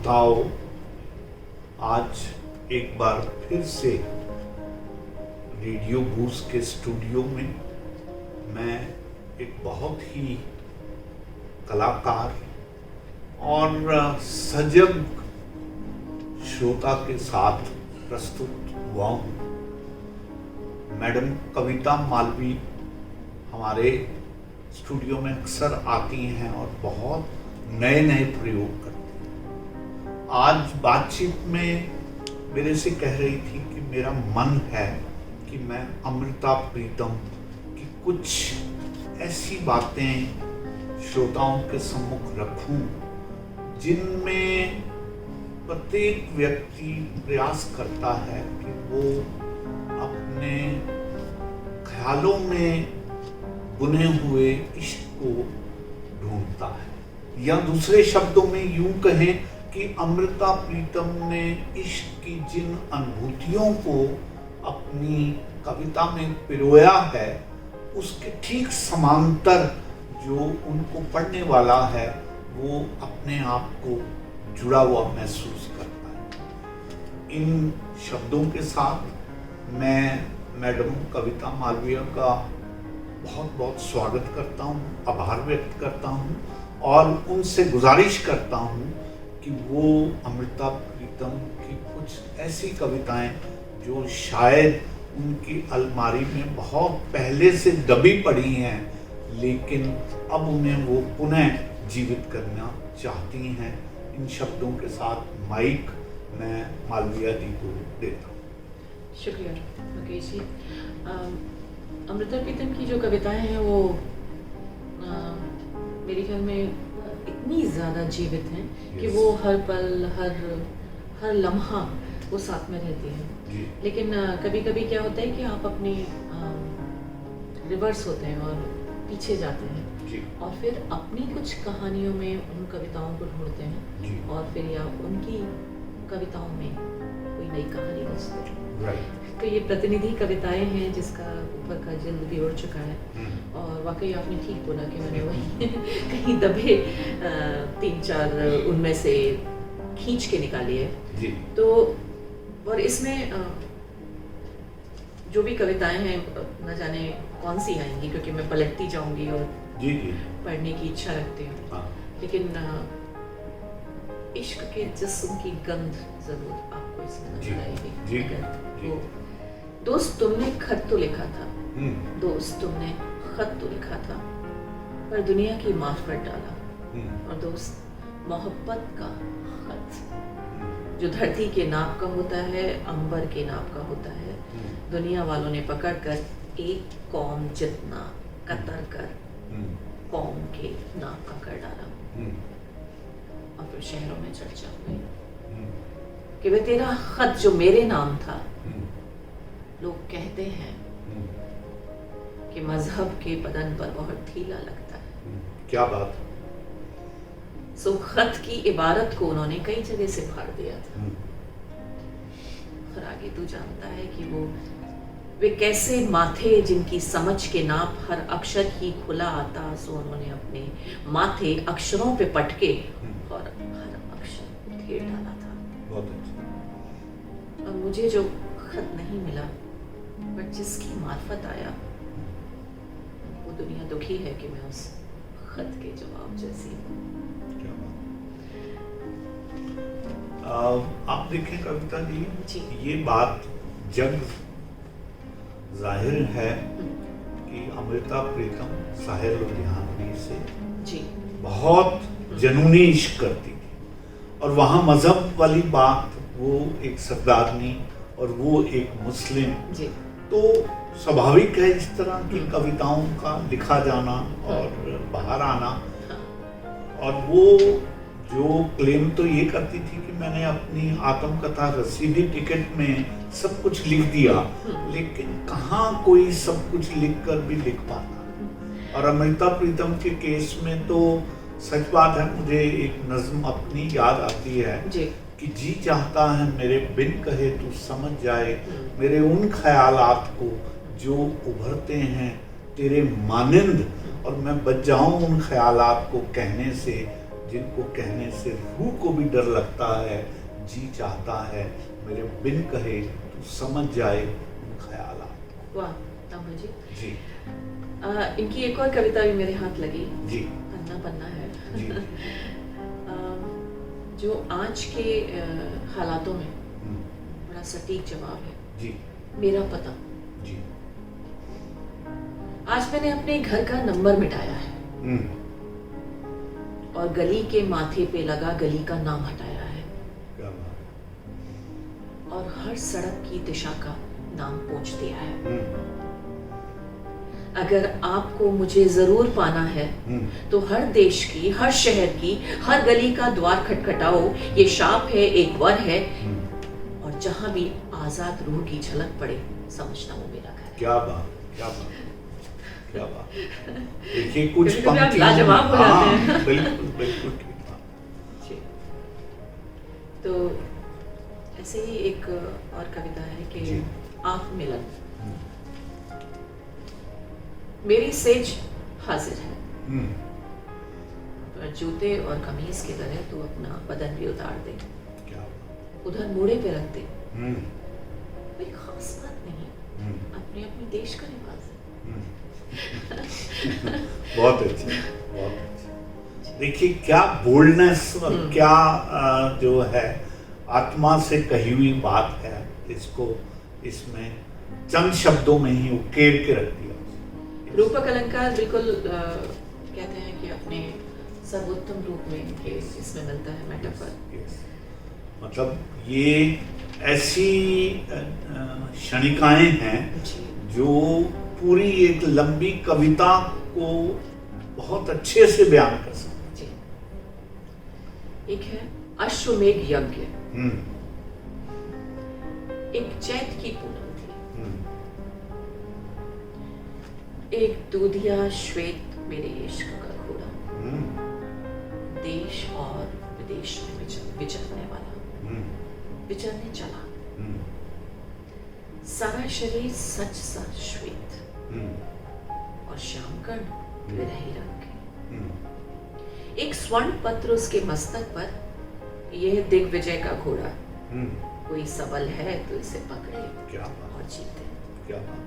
श्रोताओं, आज एक बार फिर से रेडियो बूस के स्टूडियो में मैं एक बहुत ही कलाकार और सजग श्रोता के साथ प्रस्तुत हुआ हूँ। मैडम कविता मालवी हमारे स्टूडियो में अक्सर आती हैं और बहुत नए नए प्रयोग करती हैं। आज बातचीत में मेरे से कह रही थी कि मेरा मन है कि मैं अमृता प्रीतम की कुछ ऐसी बातें श्रोताओं के सम्मुख रखूं जिनमें प्रत्येक व्यक्ति प्रयास करता है कि वो अपने ख्यालों में बुने हुए इश्क को ढूंढता है, या दूसरे शब्दों में यूं कहें कि अमृता प्रीतम ने इश्क की जिन अनुभूतियों को अपनी कविता में पिरोया है उसके ठीक समांतर जो उनको पढ़ने वाला है वो अपने आप को जुड़ा हुआ महसूस करता है। इन शब्दों के साथ मैं मैडम कविता मालवीय का बहुत बहुत स्वागत करता हूँ, आभार व्यक्त करता हूँ और उनसे गुजारिश करता हूँ कि वो अमृता प्रीतम की कुछ ऐसी कविताएं जो शायद उनकी अलमारी में बहुत पहले से दबी पड़ी हैं लेकिन अब उन्हें वो पुनः जीवित करना चाहती हैं, इन शब्दों के साथ माइक मैं मालविया जी को देता हूँ। शुक्रिया मुकेश जी। अमृता प्रीतम की जो कविताएं हैं वो मेरे ख्याल में इतनी ज़्यादा जीवित हैं कि वो हर पल हर लम्हा वो साथ में रहती हैं। लेकिन कभी कभी क्या होता है कि आप अपने रिवर्स होते हैं और पीछे जाते हैं और फिर अपनी कुछ कहानियों में उन कविताओं को ढूंढते हैं और फिर या उनकी कविताओं में कोई नई कहानी रचते हैं। तो ये प्रतिनिधि कविताएं हैं जिसका ऊपर का जल्द भी उड़ चुका है और वाकई आपने ठीक बोला कि मैंने वही कहीं दबे 3-4 उनमें से खींच के निकाली है। तो और इसमें जो भी कविताएं हैं न जाने कौन सी आएंगी क्योंकि मैं पलटती जाऊंगी और पढ़ने की इच्छा रखती हूँ, लेकिन इश्क के जिस्म की गंध जरूर आपको इसमें नजर आएगी। दोस्त तुमने खत तो लिखा था, दोस्त तुमने खत तो लिखा था पर दुनिया की माफ कर डाला, और दोस्त मोहब्बत का खत जो धरती के नाप का होता है अंबर के नाप का होता है, दुनिया वालों ने पकड़ कर एक कौम जितना कतर कर कौम के नाप का कर डाला। और फिर शहरों में चर्चा हुई कि वे तेरा खत जो मेरे नाम था, लोग कहते हैं कि मजहब के बदन पर बहुत ढीला लगता है। क्या बात। सो खत की इबारत को उन्होंने कई जगह से फाड़ दिया था। और आगे तू जानता है कि वे कैसे माथे जिनकी समझ के नाप हर अक्षर ही खुला आता, सो उन्होंने अपने माथे अक्षरों पे पटके और हर अक्षर उधेड़ डाला था। बहुत अच्छा। और मुझे जो खत नहीं मिला पर जिसकी मार्फत आया वो दुनिया दुखी है कि मैं उस खत के जवाब जैसी हूँ। आप देखें कविता जी, ये बात जग जाहिर है कि अमृता प्रीतम साहिर लुधियानवी से बहुत जनूनी इश्क करती थी और वहाँ मजहब वाली बात, वो एक सरदारनी और वो एक मुस्लिम, तो स्वाभाविक है इस तरह की कविताओं का लिखा जाना और बाहर आना। और वो जो क्लेम तो ये करती थी कि मैंने अपनी आत्मकथा रसीदी टिकट में सब कुछ लिख दिया, लेकिन कहाँ कोई सब कुछ लिख कर भी लिख पाता। और अमृता प्रीतम के केस में तो सच बात है, मुझे एक नज्म अपनी याद आती है कि जी चाहता है मेरे बिन कहे तू समझ जाए, मेरे उन ख्यालात को जो उभरते हैं तेरे मानिंद, और मैं बच जाऊं उन ख्यालात को कहने से जिनको कहने से रूह को भी डर लगता है, जी चाहता है मेरे बिन कहे तू समझ जाए उन ख्यालात। वाह अमर जी। जी इनकी एक और कविता भी मेरे हाथ लगी। जी पन्ना पन्ना है। जी जो आज के हालातों में हम्म, बड़ा सटीक जवाब है। जी मेरा पता। जी आज मैंने अपने घर का नंबर मिटाया है और गली के माथे पे लगा गली का नाम हटाया है क्या बात। और हर सड़क की दिशा का नाम पूछ दिया है। अगर आपको मुझे जरूर पाना है तो हर देश की, हर शहर की, हर गली का द्वार खटखटाओ। ये शाप है, एक वर है, और जहां भी आजाद रूह की झलक पड़े समझना वो मेरा घर है। क्या बात, क्या बात, क्या बात। देखिए कुछ कभी-कभी आप लाजवाब हो जाते हैं। बिल्कुल बिल्कुल ठीक बात। जी। तो ऐसे ही एक और कविता है कि जी। आप मिलन। मेरी सेज हाजिर है, पर जूते और कमीज की तरह तू अपना बदन भी उतार दे, क्या बात। उधर मोड़े पे रख दे। कोई खास बात नहीं, अपने अपने देश का निवास है। बहुत अच्छा, बहुत अच्छा। देखिए क्या बोल्डनेस और क्या जो है आत्मा से कही हुई बात है, इसको इसमें चंद शब्दों में ही उकेर के रख दिया। रूपक अलंकार बिल्कुल कहते हैं कि अपने सर्वोत्तम रूप में इनके इसमें मिलता है मेटाफर। मतलब ये ऐसी क्षणिकाएं हैं जो पूरी एक लंबी कविता को बहुत अच्छे से बयान कर सकते हैं। एक है अश्वमेघ यज्ञ। एक चैत की पूनम थी, एक दूधिया श्वेत मेरे इश्क का घोड़ा, देश और विदेश में विचरने वाला, विचरने चला। सारा शरीर सच सा श्वेत और श्याम कर्ण विरही रंग के। एक स्वर्ण पत्र उसके मस्तक पर, यह दिग्विजय का घोड़ा, कोई सबल है तो इसे पकड़े क्या और जीते। क्या बात।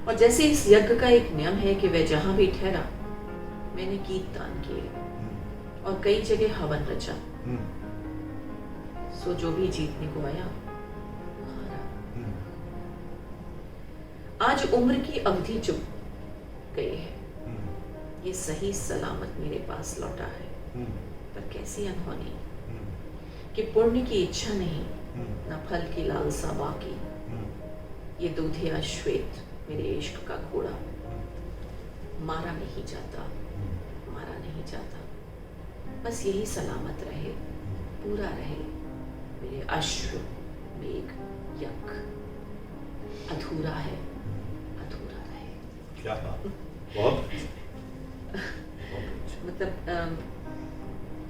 और जैसे इस यज्ञ का एक नियम है कि वह जहां भी ठहरा, मैंने गीत दान किए और कई जगह हवन रचा। सो जो भी जीतने को आया वो हारा। आज उम्र की अवधि चुक गई है, ये सही सलामत मेरे पास लौटा है, पर कैसी अनहोनी कि पुण्य की इच्छा नहीं, न फल की लालसा बाकी। ये दूधिया श्वेत मेरे इश्क का घोड़ा मारा नहीं जाता, मारा नहीं जाता, बस यही सलामत रहे, पूरा रहे मेरे अश्व मेघ यज्ञ। अधूरा है, अधूरा रहे। क्या बात। बहुत अच्छा। मतलब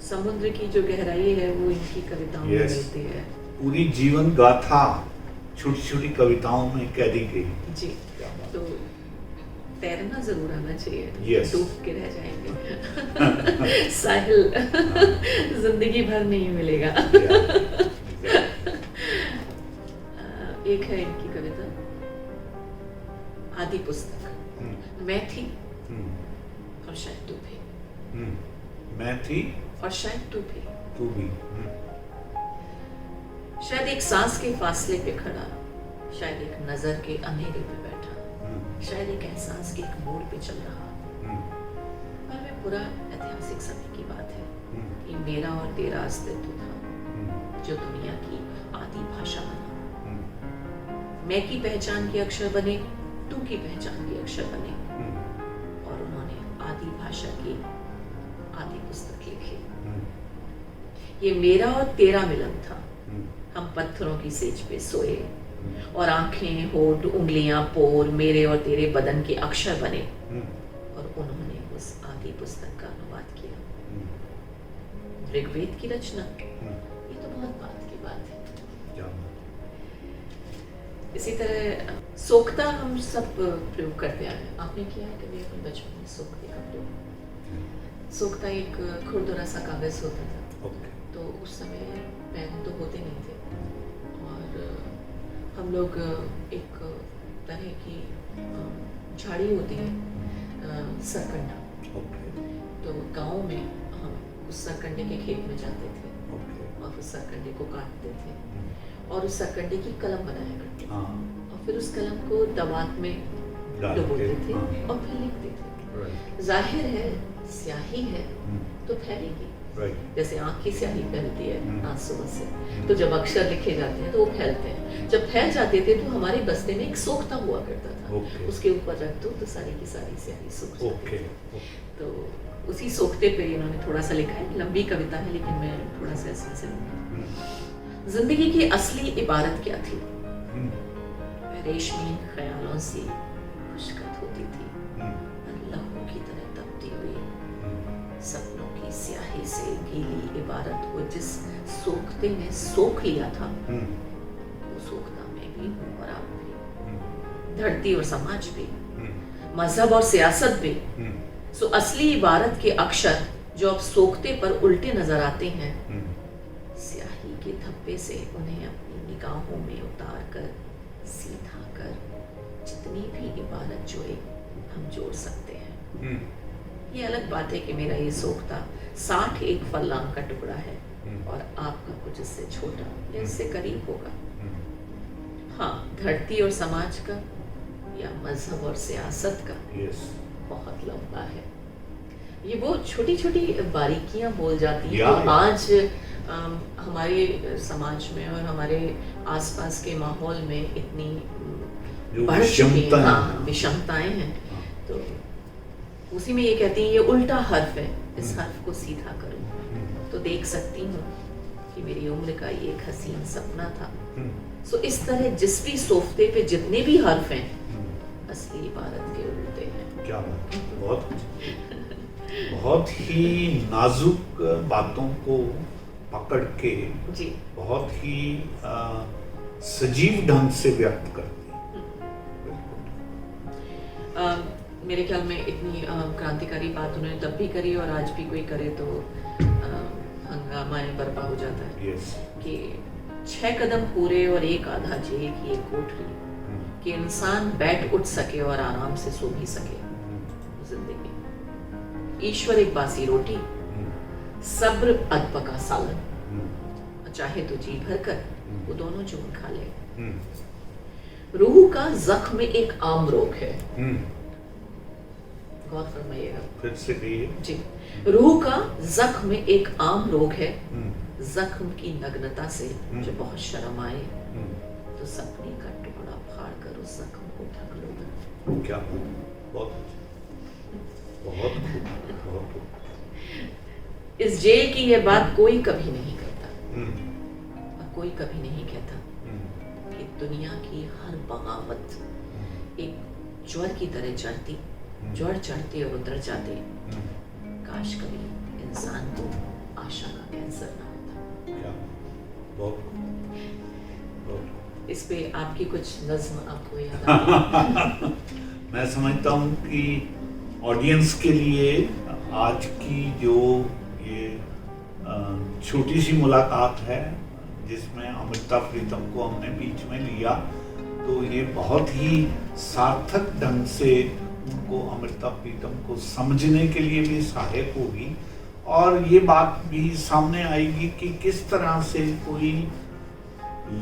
समुद्र की जो गहराई है वो इनकी कविताओं में मिलती है। पूरी जीवन गाथा छोटी छोटी कविताओं में कह दी गई। जी। तो तैरना जरूर आना चाहिए। yes. डूब के रह जाएंगे। साहिल जिंदगी भर नहीं मिलेगा। एक है इनकी कविता आदि पुस्तक। मैं थी और शायद तू भी। मैं थी और शायद तू भी। तू भी। शायद एक सांस के फासले पे खड़ा, शायद एक नजर के अंधेरे पे बैठा, शायद एक एहसास के एक मोड़ पे चल रहा। पर वे पूरा ऐतिहासिक समय की बात है। ये मेरा और तेरा अस्तित्व था जो दुनिया की आदि भाषा बना। मैं की पहचान के अक्षर बने, तू की पहचान के अक्षर बने, और उन्होंने आदि भाषा की आदि पुस्तक लिखी। ये मेरा और तेरा मिलन था। हम पत्थरों की सेज पे सोए और आंखें, होठ, उंगलियां, पोर मेरे और तेरे बदन के अक्षर बने, और उन्होंने उस आदि पुस्तक का अनुवाद किया। ऋग्वेद की रचना, ये तो बहुत बात की बात है। इसी तरह सोक्ता हम सब प्रयोग करते आए हैं। आपने किया है कभी अपने बचपन में सोक्ते का प्रयोग? सोखता एक खुरदुरा सा कागज होता था। ओके। तो उस समय पेन तो होते नहीं थे और हम लोग एक तरह की झाड़ी होती है सरकंडा, तो गांव में हम उस सरकंडे के खेत में जाते थे और उस सरकंडे को काटते थे और उस सरकंडे की कलम बनाया करते थे और फिर उस कलम को दवात में डुबोते थे और फिर लिखते थे। जाहिर है स्याही है तो फैलेगी, जैसे आँख की स्याही फैलती है आंसुओं से, तो जब अक्षर लिखे जाते हैं तो वो फैलते हैं। जब फैल जाते थे तो हमारे बस्ते में एक सोखता हुआ करता था, उसके ऊपर रख दो तो सारी की सारी स्याही सूख जाती है। तो उसी सोखते पे इन्होंने थोड़ा सा लिखा है, लंबी कविता है लेकिन मैं थोड़ा सा इसमें से जिंदगी की असली इबारत क्या थी? रेशमी ख्यालों से खुशकत होती थी, लहू की तरह तपती हुई, सपनों की स्याही से गीली इबारत को जिस सोखते ने सोख लिया था वो सोखता मैं भी हूँ और आप भी, धरती और समाज भी, मजहब और सियासत भी। सो असली इबारत के अक्षर जो अब सोखते पर उल्टे नजर आते हैं, स्याही के धब्बे से उन्हें अपनी निगाहों में उतार कर सीधा कर जितनी भी इबारत जोड़े हम जोड़ सकते हैं। ये अलग बात है कि मेरा ये सोखता 61 फर्लांग का टुकड़ा है और आपका कुछ इससे छोटा या इससे करीब होगा। हाँ, धरती और समाज का या मजहब और सियासत का बहुत लंबा है। ये वो छोटी छोटी बारीकियां बोल जाती हैं तो आज हमारे समाज में और हमारे आसपास के माहौल में इतनी बढ़ चुकी हैं, विषमताएं हैं। तो उसी में ये कहती हैं ये उल्टा हर्फ है, इस हर्फ को सीधा करूं तो देख सकती हूँ कि मेरी उम्र का ये एक हसीन सपना था। सो इस तरह जिस भी सोफते पे जितने भी हर्फ हैं असली इबारत के उल्टे हैं। क्या बात, बहुत ही नाजुक बातों को पकड़ के जी बहुत ही सजीव ढंग से व्यक्त करती है। मेरे ख्याल में इतनी क्रांतिकारी बात उन्होंने तब भी करी और आज भी कोई करे तो हंगामा बर्पा हो जाता है। कि 6 कदम पूरे और एक आधा जेल की एक कोठरी कि इंसान बैठ उठ सके और आराम से सो भी सके। जिंदगी ईश्वर एक बासी रोटी, सब्र अधपका सालन, चाहे तो जी भर कर वो दोनों चून खा ले। रूह का जख्म एक आम रोग है। गौर फरमाइएगा, फिर से कहिए जी। रूह का जख्म एक आम रोग है, जख्म की नग्नता से जो बहुत शर्म आए तो सपने का टुकड़ा फाड़ कर उस जख्म को ढक लो। क्या बहुत बहुत बहुत इस जेल की यह बात कोई कभी नहीं करता और कोई कभी नहीं कहता कि दुनिया की हर बगावत एक ज्वर की तरह चढ़ती, ज्वर चढ़ते और उतर जाते। काश कभी इंसान को आशा का कैंसर ना होता। क्या बहुत इस पे आपकी कुछ नज्म आपको याद आ मैं समझता हूँ कि ऑडियंस के लिए आज की जो ये छोटी सी मुलाकात है जिसमें अमृता प्रीतम को हमने बीच में लिया, तो ये बहुत ही सार्थक ढंग से उनको अमृता प्रीतम को समझने के लिए भी सहायक होगी और ये बात भी सामने आएगी कि किस तरह से कोई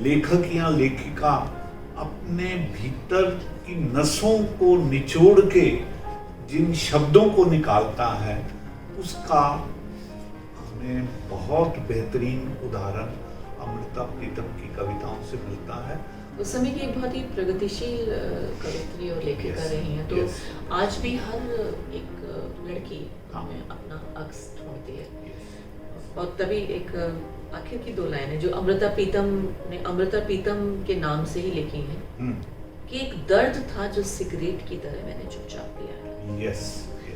लेखक या लेखिका अपने भीतर की नसों को निचोड़ के जिन शब्दों को निकालता है उसका हमें बहुत बेहतरीन उदाहरण अमृता प्रीतम की कविताओं से मिलता है। उस समय की बहुत ही प्रगतिशील कवित्री और लेखिका रही हैं, तो आज भी हर एक लड़की हमें अपना अक्स ढूंढती है। और तभी एक आखिर की 2 लाइनें जो अमृता प्रीतम के नाम से ही लिखी हैं कि एक दर्द था जो सिगरेट की तरह मैंने चुपचाप पिया है।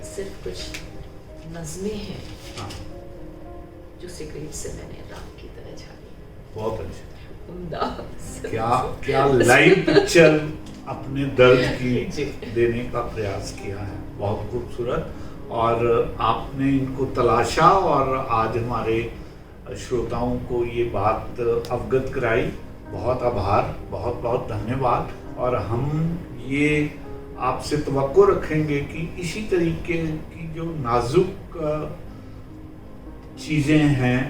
सिर्फ कुछ नज़में हैं जो सिगरेट से मैंने रात की तरह झाड़ी। बहुत अच्छा, क्या लाइव पिक्चर अपने दर्द की देने का प्रयास किया है। बहुत खूबसूरत। और आपने इनको तलाशा और आज हमारे श्रोताओं को ये बात अवगत कराई। बहुत आभार, बहुत बहुत धन्यवाद। और हम ये आपसे तवक्को रखेंगे कि इसी तरीके की जो नाजुक चीज़ें हैं,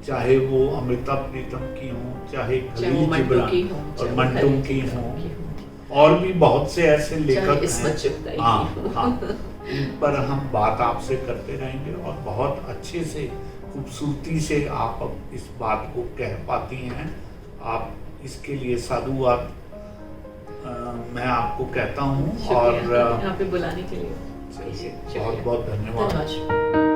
चाहे वो अमृता प्रीतम की हों, चाहे खलील जिब्रान और मंटू की हों, और भी बहुत से ऐसे लेखक हैं, हाँ, इन पर हम बात आपसे करते रहेंगे। और बहुत अच्छे से, खूबसूरती से आप अब इस बात को कह पाती हैं। आप इसके लिए साधुवाद मैं आपको कहता हूँ। और यहाँ पे बुलाने के लिए बहुत बहुत धन्यवाद।